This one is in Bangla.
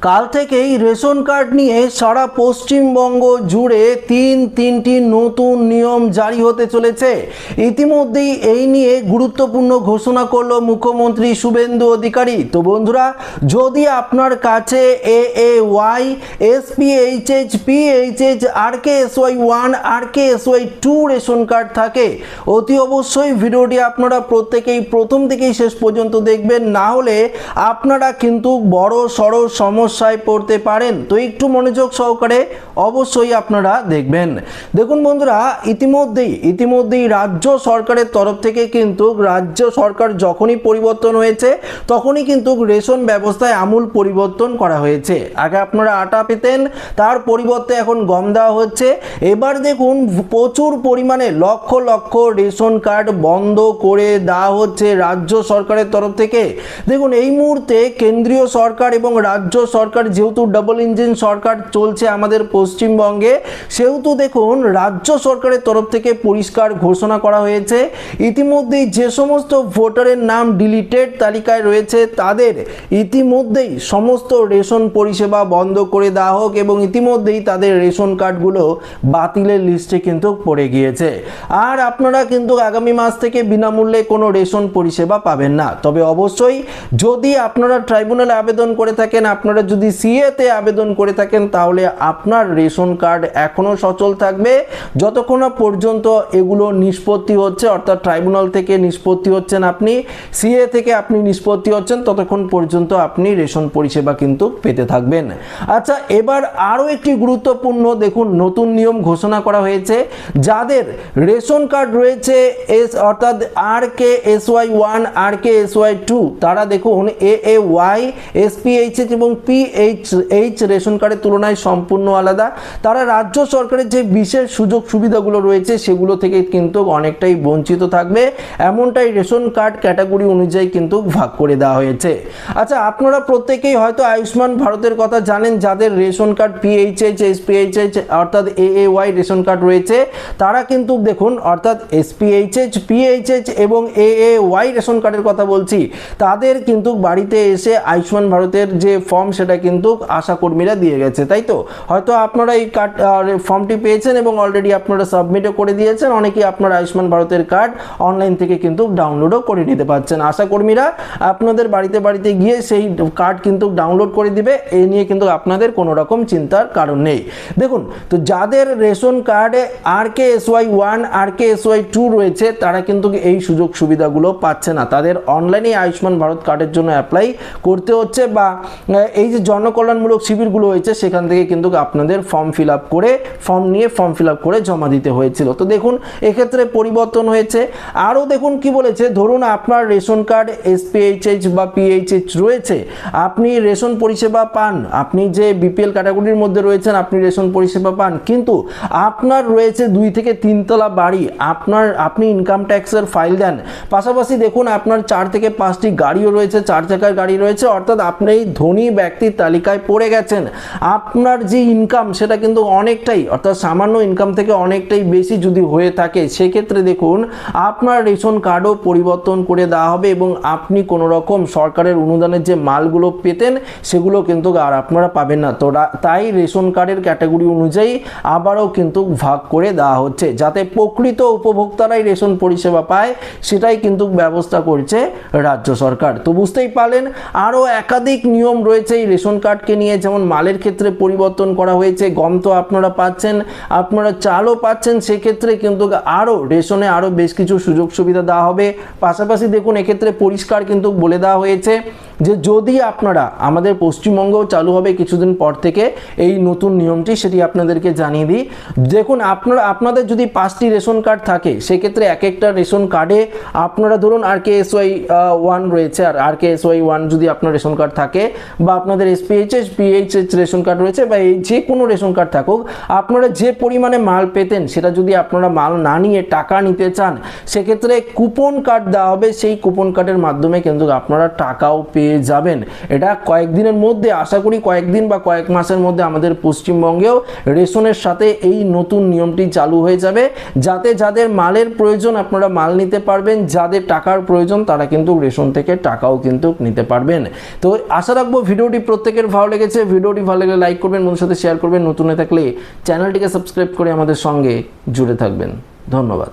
কাল থেকেই রেশন কার্ড নিয়ে সারা পশ্চিমবঙ্গ জুড়ে তিনটি নতুন নিয়ম জারি হতে চলেছে। ইতিমধ্যেই এই নিয়ে গুরুত্বপূর্ণ ঘোষণা করলো মুখ্যমন্ত্রী শুভেন্দু অধিকারী। তো বন্ধুরা, যদি আপনার কাছে AAY, SPHH, PHH, RKSY1, RKSY2 ration card থাকে, অতি অবশ্যই ভিডিওটি আপনারা প্রত্যেকেই প্রথম থেকেই শেষ পর্যন্ত দেখবেন, না হলে আপনারা কিন্তু বড় সড় সমস্যায় পড়তে পারেন। তো একটু মনোযোগ সহকারে অবশ্যই আপনারা দেখবেন। দেখুন বন্ধুরা, ইতিমধ্যেই রাজ্য সরকারের তরফ থেকে কিন্তু রাজ্য সরকার যখনই পরিবর্তন হয়েছে তখনই কিন্তু রেশন ব্যবস্থায় আমূল পরিবর্তন করা হয়েছে। আগে আপনারা আটা পেতেন, তার পরিবর্তে এখন গম দেওয়া হচ্ছে। এবার দেখুন প্রচুর পরিমাণে লক্ষ লক্ষ রেশন কার্ড বন্ধ করে দেওয়া হচ্ছে রাজ্য সরকারের তরফ থেকে। দেখুন এই মুহূর্তে কেন্দ্রীয় সরকার এবং রাজ্য সরকার যেহেতু ডাবল ইঞ্জিন সরকার চলছে আমাদের পশ্চিমবঙ্গে, সেহেতু দেখুন রাজ্য সরকারের তরফ থেকে পরিষ্কার ঘোষণা করা হয়েছে ইতিমধ্যেই যে সমস্ত ভোটারের নাম ডিলিটেড তালিকায় রয়েছে তাদের ইতিমধ্যেই সমস্ত রেশন পরিষেবা বন্ধ করে দেওয়া হোক, এবং ইতিমধ্যেই তাদের রেশন কার্ডগুলো বাতিলের লিস্টে কিন্তু পড়ে গিয়েছে। আর আপনারা কিন্তু আগামী মাস থেকে বিনামূল্যে কোনো রেশন পরিষেবা পাবেন না। তবে অবশ্যই যদি আপনারা ট্রাইব্যুনালে আবেদন করে থাকেন, আপনারা যদি সিএতে আবেদন করে থাকেন, তাহলে আপনার রেশন কার্ড এখনো সচল থাকবে যতক্ষণ না পর্যন্ত এগুলো নিষ্পত্তি হচ্ছে, অর্থাৎ ট্রাইব্যুনাল থেকে নিষ্পত্তি হচ্ছেন আপনি, সিএ থেকে আপনি নিষ্পত্তি হচ্ছেন, ততক্ষণ পর্যন্ত আপনি রেশন পরিষেবা কিন্তু পেতে থাকবেন। আচ্ছা, এবার আরও একটি গুরুত্বপূর্ণ দেখুন নতুন নিয়ম ঘোষণা করা হয়েছে। যাদের রেশন কার্ড রয়েছে অর্থাৎ RKSY1, RKSY2, তারা দেখুন AAY, SPHH এবং PHH রেশন কার্ডের তুলনায় সম্পূর্ণ আলাদা। তারা রাজ্য সরকারের যে বিশেষ সুযোগ সুবিধাগুলো রয়েছে সেগুলো থেকে কিন্তু অনেকটাই বঞ্চিত থাকবে, এমনটাই রেশন কার্ড ক্যাটাগরি অনুযায়ী কিন্তু ভাগ করে দেওয়া হয়েছে। আচ্ছা, আপনারা প্রত্যেকেই হয়তো আয়ুষ্মান ভারতের কথা জানেন। যাদের রেশন কার্ড PHH, SPHH অর্থাৎ AAY রেশন কার্ড রয়েছে, তারা কিন্তু দেখুন অর্থাৎ SPHH, PHH এবং AAY রেশন কার্ডের কথা বলছি, তাদের কিন্তু বাড়িতে এসে আয়ুষ্মান ভারতের যে ফর্ম সেটা কিন্তু আশাকর্মীরা দিয়ে গেছে, তাই তো? হয়তো আপনারা এই কার্ড ফর্মটি পেয়েছেন এবং অলরেডি আপনারা সাবমিটও করে দিয়েছেন। অনেকেই আপনারা আয়ুষ্মান ভারতের কার্ড অনলাইন থেকে কিন্তু ডাউনলোডও করে নিতে পারছেন। আশাকর্মীরা আপনাদের বাড়িতে গিয়ে সেই কার্ড কিন্তু ডাউনলোড করে দিবে, এই নিয়ে কিন্তু আপনাদের কোনো রকম চিন্তার কারণ নেই। দেখুন, তো যাদের রেশন কার্ডে RKSY1, RKSY2 রয়েছে, তারা কিন্তু এই সুযোগ সুবিধাগুলো পাচ্ছে না। তাদের অনলাইনে আয়ুষ্মান ভারত কার্ডের জন্য অ্যাপ্লাই করতে হচ্ছে, বা এই যে জনকল্যাণমূলক শিবিরগুলো হয়েছে সেখান থেকে কিন্তু আপনাদের ফর্ম ফিল আপ করে জমা দিতে হয়েছিল। তো দেখুন এক্ষেত্রে পরিবর্তন হয়েছে। আরও দেখুন কি বলেছে, ধরুন আপনার রেশন কার্ড SPHH বা PHH রয়েছে, আপনি রেশন পরিষেবা পান, আপনি যে BPL ক্যাটাগরির মধ্যে রয়েছেন আপনি রেশন পরিষেবা পান, কিন্তু আপনার রয়েছে 2 থেকে 3 তলা বাড়ি, আপনি ইনকাম ট্যাক্সের ফাইল দেন, পাশাপাশি দেখুন আপনার 4 থেকে 5টি গাড়িও রয়েছে, 4 চাকার গাড়ি রয়েছে, অর্থাৎ আপনি এই ধনী ব্যক্তির তালিকায় পড়ে গেছেন। আপনার যে ইনকাম সেটা কিন্তু অনেকটাই, অর্থাৎ সামান্য ইনকাম থেকে অনেকটাই বেশি যদি হয়ে থাকে, সেক্ষেত্রে দেখুন আপনার রেশন কার্ডও পরিবর্তন করে দেওয়া হবে, এবং আপনি কোনো রকম সরকারের অনুদানের যে মালগুলো পেতেন সেগুলো কিন্তু আর আপনারা পাবেন না। তো তাই রেশন কার্ডের ক্যাটাগরি অনুযায়ী আবারও কিন্তু ভাগ করে দেওয়া হচ্ছে, যাতে প্রকৃত উপভোক্তারাই রেশন পরিষেবা পায়, সেটাই কিন্তু ব্যবস্থা করছে রাজ্য সরকার। তো বুঝতেই পারলেন আরও একাধিক নিয়ম রয়েছে এই রেশন কার্ডকে নিয়ে। যেমন মালের ক্ষেত্রে পরিবর্তন করা হয়েছে, গম তো আপনারা পাচ্ছেন, আপনারা চালও পাচ্ছেন, সেক্ষেত্রে কিন্তু আরও রেশনে আরও বেশ কিছু সুযোগ সুবিধা দেওয়া হবে। পাশাপাশি দেখুন এক্ষেত্রে পরিষ্কার কিন্তু বলে দেওয়া হয়েছে যে যদি আপনারা, আমাদের পশ্চিমবঙ্গেও চালু হবে কিছুদিন পর থেকে এই নতুন নিয়মটি, সেটি আপনাদেরকে জানিয়ে দিই। দেখুন আপনাদের যদি 5টি রেশন কার্ড থাকে, সেক্ষেত্রে এক একটা রেশন কার্ডে আপনারা ধরুন RKSY1 রয়েছে, আর RKSY1 যদি আপনার রেশন কার্ড থাকে, বা আপনাদের SPHH, PHH রেশন কার্ড রয়েছে, বা এই যে কোনো রেশন কার্ড থাকুক, আপনারা যে পরিমাণে মাল পেতেন সেটা যদি আপনারা মাল না নিয়ে টাকা নিতে চান, সেক্ষেত্রে কুপন কার্ড দেওয়া হবে। সেই কুপন কার্ডের মাধ্যমে কিন্তু আপনারা টাকাও পেয়ে যাবেন। এটা কয়েকদিনের মধ্যে, আশা করি কয়েকদিন বা কয়েক মাসের মধ্যে আমাদের পশ্চিমবঙ্গেও রেশনের সাথে এই নতুন নিয়মটি চালু হয়ে যাবে, যাতে যাদের মালের প্রয়োজন আপনারা মাল নিতে পারবেন, যাদের টাকার প্রয়োজন তারা কিন্তু রেশন থেকে টাকাও কিন্তু নিতে পারবেন। তো আশা রাখবো ভিডিওটি প্রত্যেকের ভালো লেগেছে। ভিডিওটি ভালো লাগলে লাইক করবেন, বন্ধুদের সাথে শেয়ার করবেন, নতুন হয়ে থাকলে চ্যানেলটিকে সাবস্ক্রাইব করে আমাদের সঙ্গে জুড়ে থাকবেন। ধন্যবাদ।